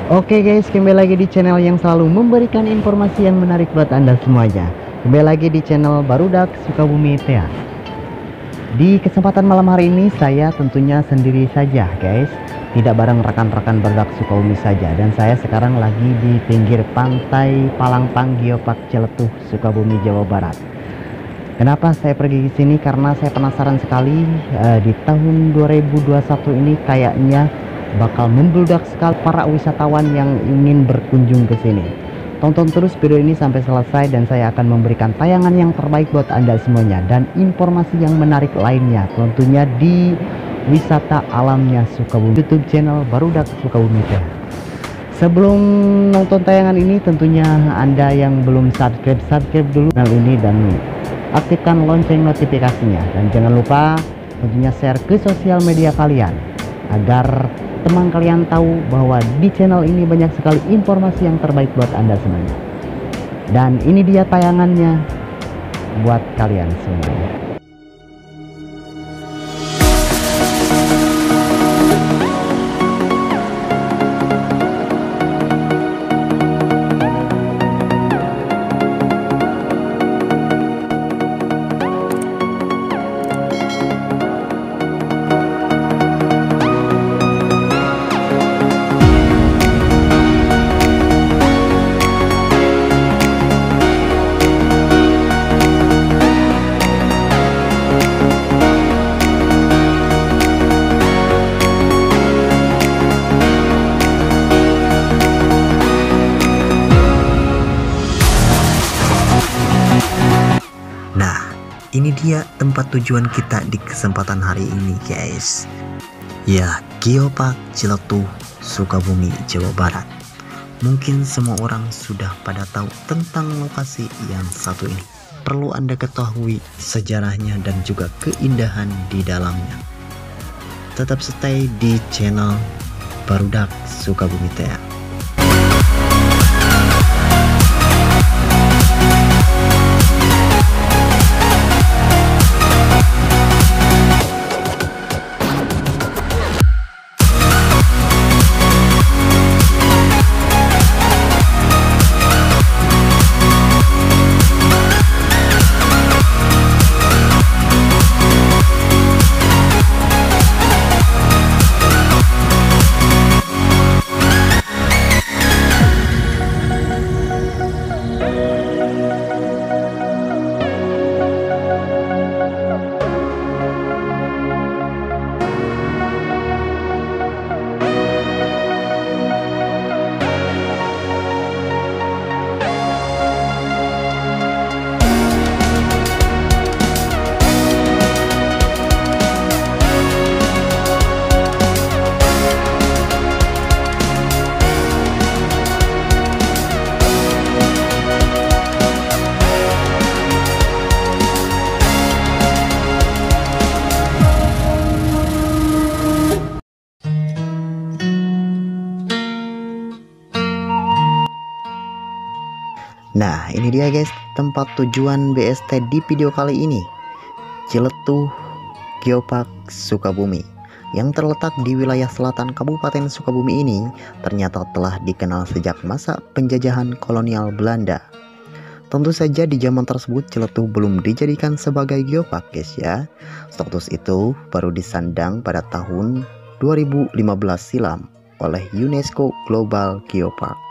Oke guys, kembali lagi di channel yang selalu memberikan informasi yang menarik buat Anda semuanya. Kembali lagi di channel Barudak Sukabumi TA. Di kesempatan malam hari ini saya tentunya sendiri saja guys, tidak bareng rekan-rekan Barudak Sukabumi saja. Dan saya sekarang lagi di pinggir pantai Palangpang Geopark Ciletuh, Sukabumi, Jawa Barat. Kenapa saya pergi ke sini? Karena saya penasaran sekali di tahun 2021 ini kayaknya bakal membludak sekali para wisatawan yang ingin berkunjung ke sini. Tonton terus video ini sampai selesai dan saya akan memberikan tayangan yang terbaik buat Anda semuanya dan informasi yang menarik lainnya tentunya di wisata alamnya Sukabumi, YouTube channel Barudak Sukabumi. Sebelum nonton tayangan ini tentunya Anda yang belum subscribe dulu channel ini dan aktifkan lonceng notifikasinya, dan jangan lupa tentunya share ke sosial media kalian agar teman kalian tahu bahwa di channel ini banyak sekali informasi yang terbaik buat Anda semuanya. Dan ini dia tayangannya buat kalian semuanya. Nah, ini dia tempat tujuan kita di kesempatan hari ini guys. Ya, Geopark Ciletuh, Sukabumi, Jawa Barat. Mungkin semua orang sudah pada tahu tentang lokasi yang satu ini. Perlu Anda ketahui sejarahnya dan juga keindahan di dalamnya. Tetap stay di channel Barudak Sukabumi TA. Nah, ini dia guys tempat tujuan BST di video kali ini. Ciletuh Geopark Sukabumi yang terletak di wilayah selatan Kabupaten Sukabumi ini ternyata telah dikenal sejak masa penjajahan kolonial Belanda. Tentu saja di zaman tersebut Ciletuh belum dijadikan sebagai geopark guys ya. Status itu baru disandang pada tahun 2015 silam oleh UNESCO Global Geopark.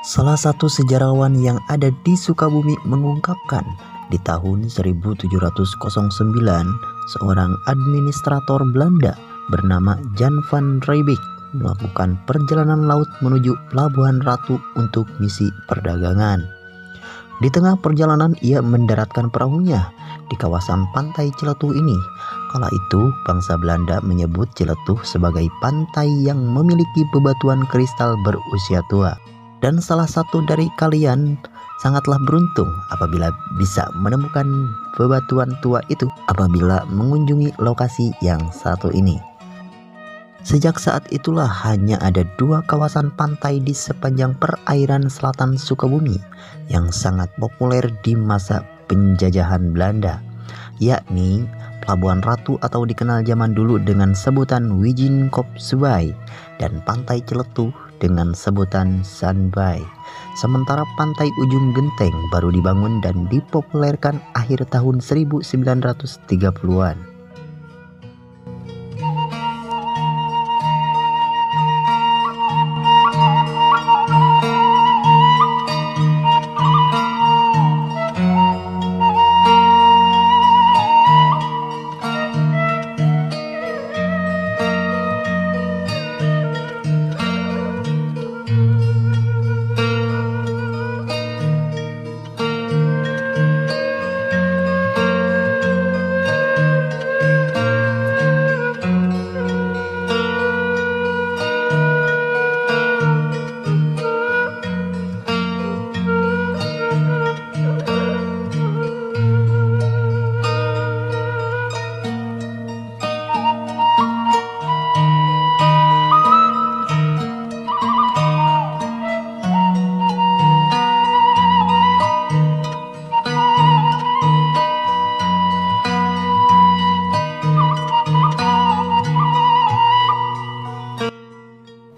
Salah satu sejarawan yang ada di Sukabumi mengungkapkan di tahun 1709 seorang administrator Belanda bernama Jan van Riebeeck melakukan perjalanan laut menuju Pelabuhan Ratu untuk misi perdagangan. Di tengah perjalanan ia mendaratkan perahunya di kawasan pantai Ciletuh ini Kala itu, bangsa Belanda menyebut Ciletuh sebagai pantai yang memiliki bebatuan kristal berusia tua. Dan salah satu dari kalian sangatlah beruntung apabila bisa menemukan bebatuan tua itu apabila mengunjungi lokasi yang satu ini. Sejak saat itulah hanya ada 2 kawasan pantai di sepanjang perairan selatan Sukabumi yang sangat populer di masa penjajahan Belanda, yakni Pelabuhan Ratu atau dikenal zaman dulu dengan sebutan Wijinkopsubay dan Pantai Ciletuh dengan sebutan Sanbay. Sementara Pantai Ujung Genteng baru dibangun dan dipopulerkan akhir tahun 1930-an.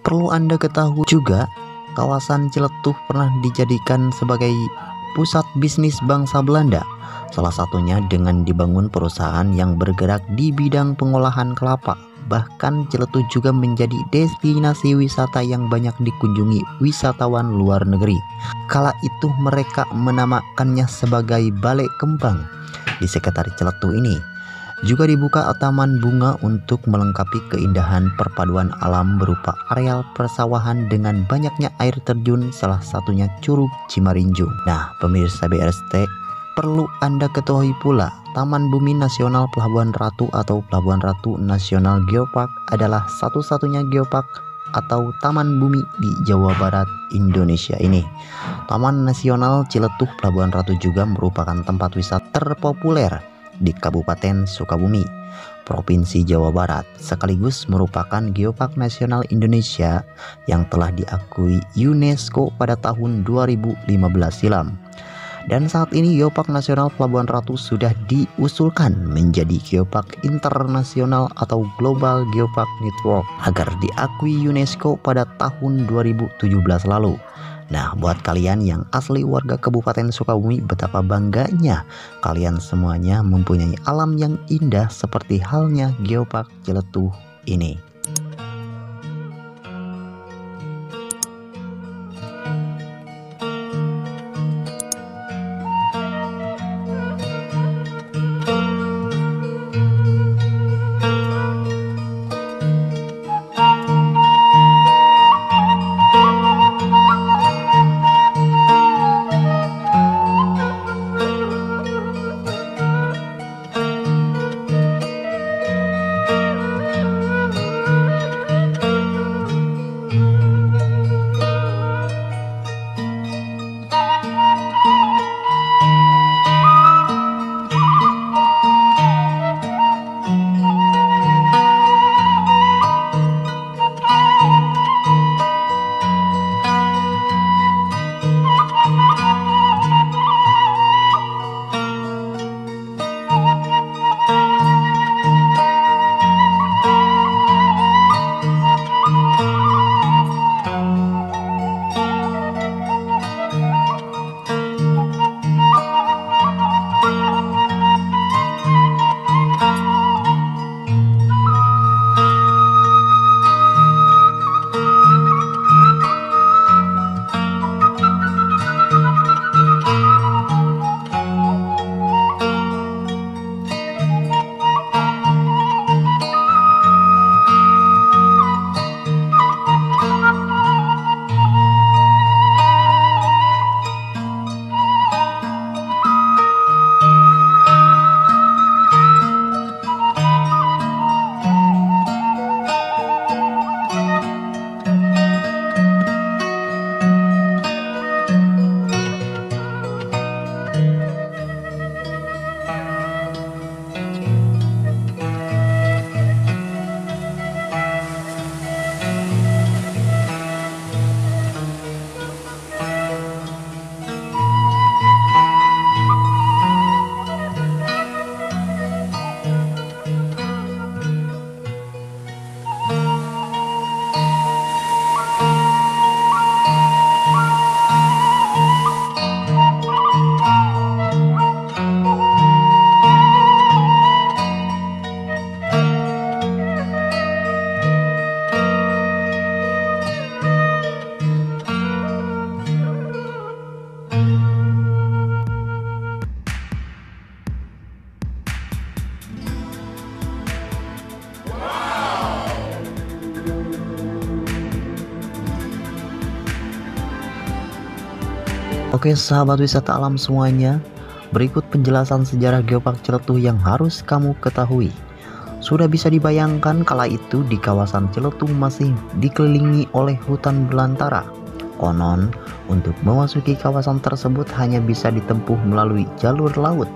Perlu Anda ketahui juga, kawasan Ciletuh pernah dijadikan sebagai pusat bisnis bangsa Belanda. Salah satunya dengan dibangun perusahaan yang bergerak di bidang pengolahan kelapa. Bahkan Ciletuh juga menjadi destinasi wisata yang banyak dikunjungi wisatawan luar negeri. Kala itu mereka menamakannya sebagai Balai Kembang. Di sekitar Ciletuh ini juga dibuka taman bunga untuk melengkapi keindahan perpaduan alam berupa areal persawahan dengan banyaknya air terjun, salah satunya Curug Cimarinjung. Nah, pemirsa BRST, perlu Anda ketahui pula, Taman Bumi Nasional Pelabuhan Ratu atau Pelabuhan Ratu Nasional Geopark adalah satu-satunya geopark atau taman bumi di Jawa Barat, Indonesia ini. Taman Nasional Ciletuh Pelabuhan Ratu juga merupakan tempat wisata terpopuler di Kabupaten Sukabumi, Provinsi Jawa Barat, sekaligus merupakan Geopark Nasional Indonesia yang telah diakui UNESCO pada tahun 2015 silam. Dan saat ini Geopark Nasional Pelabuhan Ratu sudah diusulkan menjadi Geopark Internasional atau Global Geopark Network agar diakui UNESCO pada tahun 2017 lalu. Nah, buat kalian yang asli warga Kabupaten Sukabumi, betapa bangganya kalian semuanya mempunyai alam yang indah seperti halnya Geopark Ciletuh ini. Oke sahabat wisata alam semuanya, berikut penjelasan sejarah Geopark Ciletuh yang harus kamu ketahui. Sudah bisa dibayangkan kala itu di kawasan Ciletuh masih dikelilingi oleh hutan belantara. Konon, untuk memasuki kawasan tersebut hanya bisa ditempuh melalui jalur laut.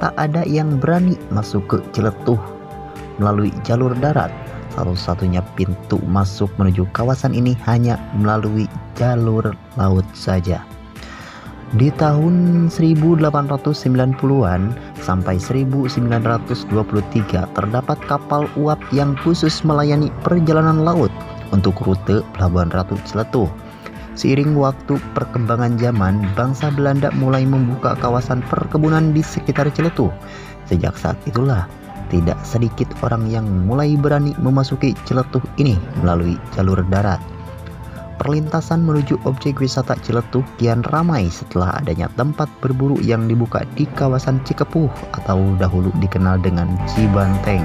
Tak ada yang berani masuk ke Ciletuh melalui jalur darat. Satu-satunya pintu masuk menuju kawasan ini hanya melalui jalur laut saja. Di tahun 1890-an sampai 1923 terdapat kapal uap yang khusus melayani perjalanan laut untuk rute Pelabuhan Ratu Ciletuh. Seiring waktu perkembangan zaman, bangsa Belanda mulai membuka kawasan perkebunan di sekitar Ciletuh. Sejak saat itulah tidak sedikit orang yang mulai berani memasuki Ciletuh ini melalui jalur darat. Perlintasan menuju objek wisata Ciletuh kian ramai setelah adanya tempat berburu yang dibuka di kawasan Cikepuh atau dahulu dikenal dengan Cibanteng.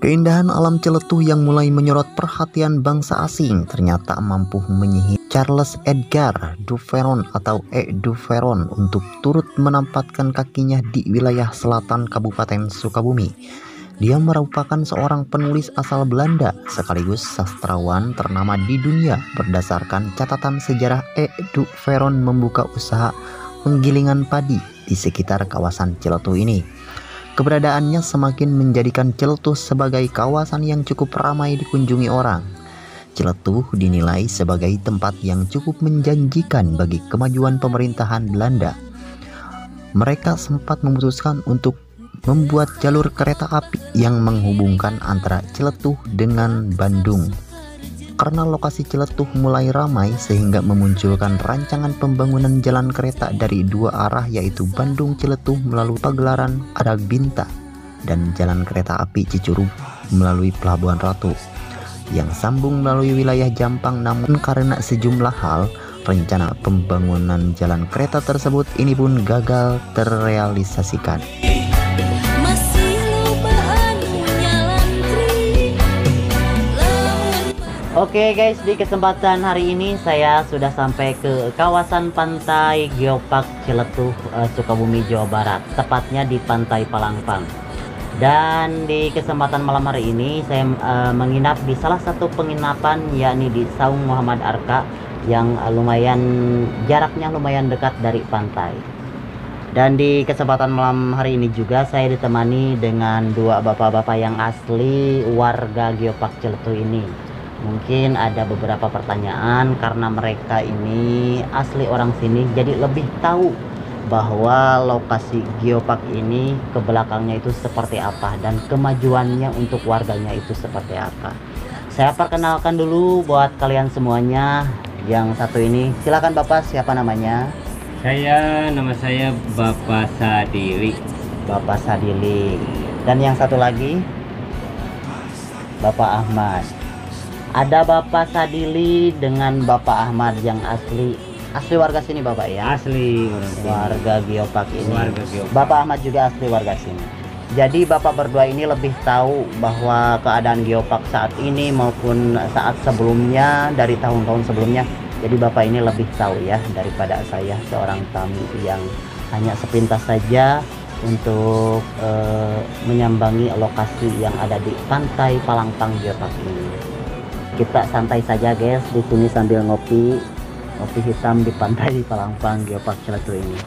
Keindahan alam Ciletuh yang mulai menyorot perhatian bangsa asing ternyata mampu menyihir Charles Edgar Duveron atau Duveron untuk turut menempatkan kakinya di wilayah selatan Kabupaten Sukabumi. Dia merupakan seorang penulis asal Belanda sekaligus sastrawan ternama di dunia. Berdasarkan catatan sejarah, Duveron membuka usaha penggilingan padi di sekitar kawasan Ciletuh ini. Keberadaannya semakin menjadikan Ciletuh sebagai kawasan yang cukup ramai dikunjungi orang. Ciletuh dinilai sebagai tempat yang cukup menjanjikan bagi kemajuan pemerintahan Belanda. Mereka sempat memutuskan untuk membuat jalur kereta api yang menghubungkan antara Ciletuh dengan Bandung. Karena lokasi Ciletuh mulai ramai sehingga memunculkan rancangan pembangunan jalan kereta dari dua arah, yaitu Bandung Ciletuh melalui pagelaran Aragbinta dan jalan kereta api Cicurug melalui Pelabuhan Ratu yang sambung melalui wilayah Jampang. Namun karena sejumlah hal, rencana pembangunan jalan kereta tersebut ini pun gagal terrealisasikan. Oke guys, di kesempatan hari ini saya sudah sampai ke kawasan pantai Geopark Ciletuh, Sukabumi, Jawa Barat, tepatnya di Pantai Palangpang. Dan di kesempatan malam hari ini saya menginap di salah satu penginapan, yakni di Saung Muhammad Arka, yang jaraknya lumayan dekat dari pantai. Dan di kesempatan malam hari ini juga saya ditemani dengan dua bapak-bapak yang asli warga Geopark Ciletuh ini. Mungkin ada beberapa pertanyaan karena mereka ini asli orang sini, jadi lebih tahu bahwa lokasi Geopark ini ke belakangnya itu seperti apa dan kemajuannya untuk warganya itu seperti apa. Saya perkenalkan dulu buat kalian semuanya. Yang satu ini, silakan Bapak, siapa namanya? Nama saya Bapak Sadili. Bapak Sadili. Dan yang satu lagi Bapak Ahmad. Ada Bapak Sadili dengan Bapak Ahmad yang asli warga sini Bapak ya? Asli warga Geopark ini. Warga Geopark. Bapak Ahmad juga asli warga sini. Jadi Bapak berdua ini lebih tahu bahwa keadaan Geopark saat ini maupun saat sebelumnya, dari tahun-tahun sebelumnya. Jadi Bapak ini lebih tahu ya daripada saya, seorang tamu yang hanya sepintas saja untuk menyambangi lokasi yang ada di Pantai Palangpang Geopark ini. Kita santai saja guys di sini sambil ngopi hitam di Pantai Palangpang Geopark Ciletuh ini.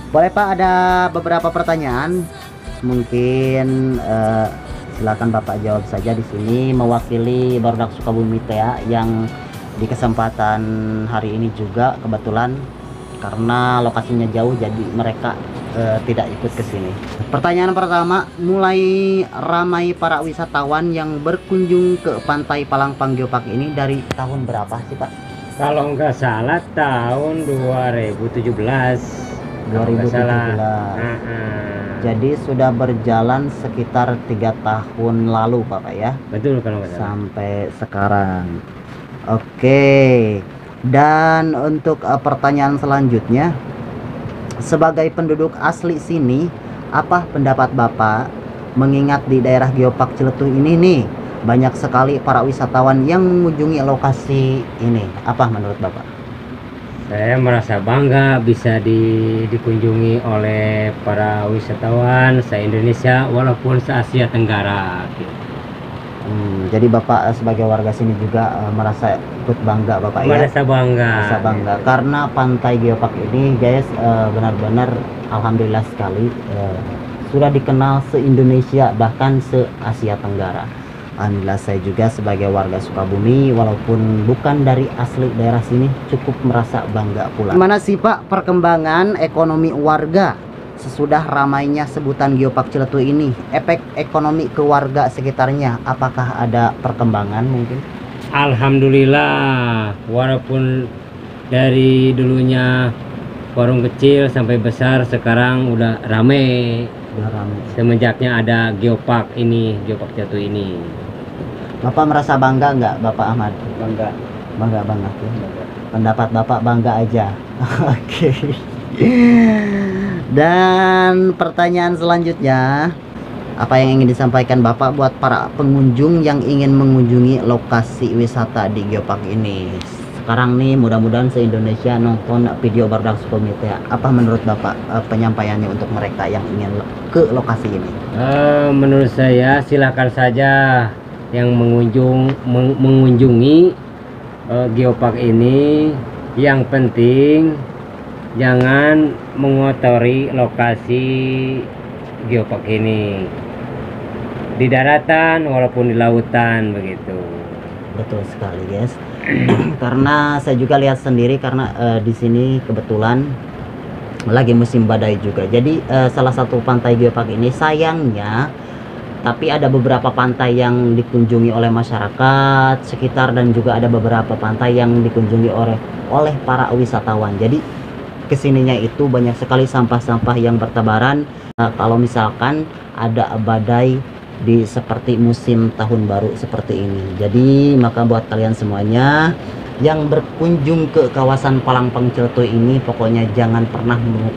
Boleh Pak, ada beberapa pertanyaan, mungkin silakan Bapak jawab saja di sini mewakili Barudak Sukabumi TEA yang di kesempatan hari ini juga kebetulan karena lokasinya jauh, jadi mereka tidak ikut ke sini. Pertanyaan pertama, mulai ramai para wisatawan yang berkunjung ke Pantai Palangpang Geopark ini dari tahun berapa sih Pak? Kalau nggak salah tahun 2017. Kalau nggak 2017. salah. Jadi sudah berjalan sekitar 3 tahun lalu Pak ya? Betul kalau nggak salah. Sampai sekarang. Oke. Dan untuk pertanyaan selanjutnya, sebagai penduduk asli sini, apa pendapat Bapak mengingat di daerah Geopark Ciletuh ini nih banyak sekali para wisatawan yang mengunjungi lokasi ini? Apa menurut Bapak? Saya merasa bangga bisa dikunjungi oleh para wisatawan se-Indonesia walaupun se-Asia Tenggara. Jadi Bapak sebagai warga sini juga merasa ikut bangga Bapak ya? Merasa bangga. Merasa bangga karena Pantai Geopark ini guys benar-benar alhamdulillah sekali sudah dikenal se-Indonesia bahkan se-Asia Tenggara. Alhamdulillah saya juga sebagai warga Sukabumi walaupun bukan dari asli daerah sini cukup merasa bangga pula. Gimana sih Pak perkembangan ekonomi warga sesudah ramainya sebutan Geopark Ciletuh ini? Efek ekonomi ke warga sekitarnya apakah ada perkembangan mungkin? Alhamdulillah, walaupun dari dulunya warung kecil sampai besar sekarang udah rame. Udah rame. Semenjaknya ada Geopark ini, Geopark Ciletuh ini. Bapak merasa bangga nggak Bapak Ahmad? Bangga. Bangga banget ya. Pendapat Bapak bangga aja. Oke. Dan pertanyaan selanjutnya, apa yang ingin disampaikan Bapak buat para pengunjung yang ingin mengunjungi lokasi wisata di Geopark ini? Sekarang nih mudah-mudahan se-Indonesia nonton video Barudak Sukabumi. Apa menurut Bapak penyampaiannya untuk mereka yang ingin ke lokasi ini? Menurut saya silakan saja yang mengunjungi Geopark ini. Yang penting jangan mengotori lokasi Geopark ini di daratan walaupun di lautan begitu. Betul sekali guys. Karena saya juga lihat sendiri karena di sini kebetulan lagi musim badai juga. Jadi salah satu pantai Geopark ini sayangnya tapi ada beberapa pantai yang dikunjungi oleh masyarakat sekitar dan juga ada beberapa pantai yang dikunjungi oleh para wisatawan. Jadi kesininya itu banyak sekali sampah-sampah yang bertebaran. Kalau misalkan ada badai di seperti musim tahun baru seperti ini. Jadi maka buat kalian semuanya yang berkunjung ke kawasan Palangpang Ciletuh ini pokoknya jangan pernah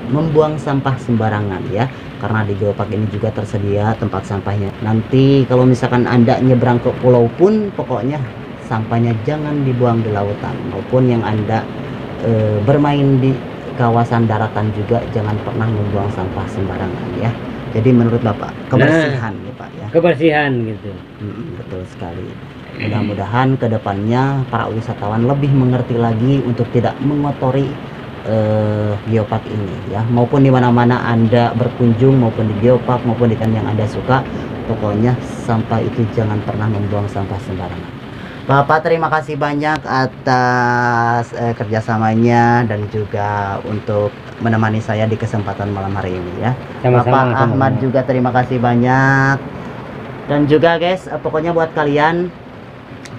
membuang sampah sembarangan ya, karena di Geopark ini juga tersedia tempat sampahnya. Nanti kalau misalkan Anda nyebrang ke pulau pun pokoknya sampahnya jangan dibuang di lautan, maupun yang Anda bermain di kawasan daratan juga jangan pernah membuang sampah sembarangan ya. Jadi menurut Bapak kebersihan ya Pak ya. Kebersihan gitu. Betul sekali. Mudah-mudahan kedepannya para wisatawan lebih mengerti lagi untuk tidak mengotori Geopark ini ya. Maupun di mana-mana Anda berkunjung, maupun di Geopark maupun di yang Anda suka, pokoknya sampah itu jangan pernah membuang sampah sembarangan. Bapak terima kasih banyak atas kerjasamanya dan juga untuk menemani saya di kesempatan malam hari ini ya. Sama-sama, Bapak Ahmad juga terima kasih banyak. Dan juga guys, pokoknya buat kalian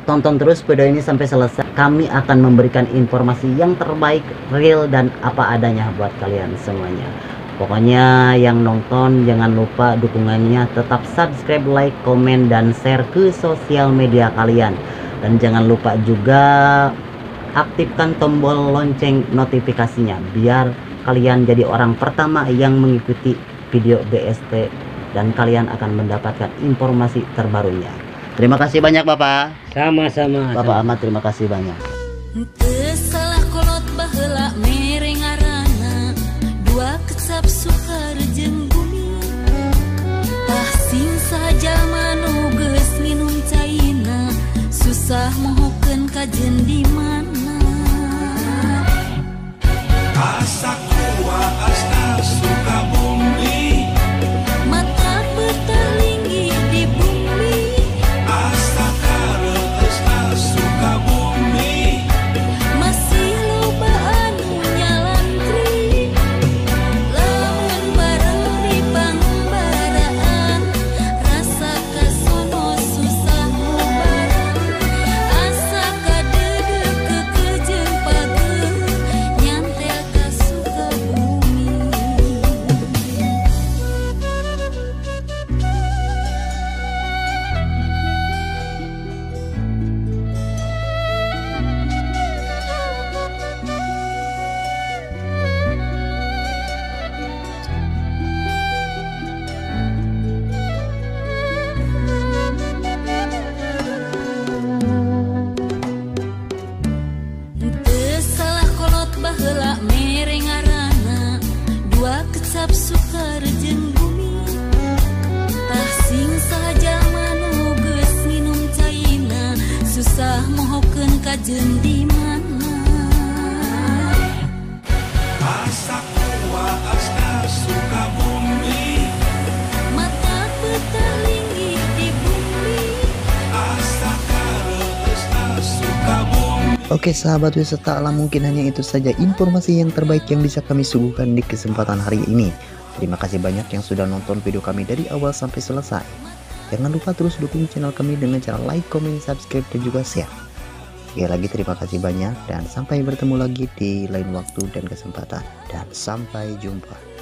tonton terus video ini sampai selesai. Kami akan memberikan informasi yang terbaik, real dan apa adanya buat kalian semuanya. Pokoknya yang nonton jangan lupa dukungannya tetap subscribe, like, komen dan share ke sosial media kalian. Dan jangan lupa juga aktifkan tombol lonceng notifikasinya biar kalian jadi orang pertama yang mengikuti video BST dan kalian akan mendapatkan informasi terbarunya. Terima kasih banyak Bapak. Sama-sama. Bapak Ahmad terima kasih banyak. Salah kolot baheula mere ngaranna dua kecap sukar jeung bumi. Tah sing saja manu geus minum caina susah mohokeun kajen di mana. Asa kuat asa Sukabumi, Mata berterlinggi di bumi. asa kareueus asa Sukabumi, Masih loba anu nyalantri. Lamun kecap sukar jeung bumi. Tah sing saja manu geus nginum caina, susah mohokeun kajeun di mana. Asa kuasna Sukabumi, Mata peutar linggih di bumi. asa kareusna Sukabumi. Oke sahabat wisata alam, mungkin hanya itu saja informasi yang terbaik yang bisa kami suguhkan di kesempatan hari ini. Terima kasih banyak yang sudah nonton video kami dari awal sampai selesai. Jangan lupa terus dukung channel kami dengan cara like, comment, subscribe, dan juga share. Sekali lagi terima kasih banyak dan sampai bertemu lagi di lain waktu dan kesempatan. Dan sampai jumpa.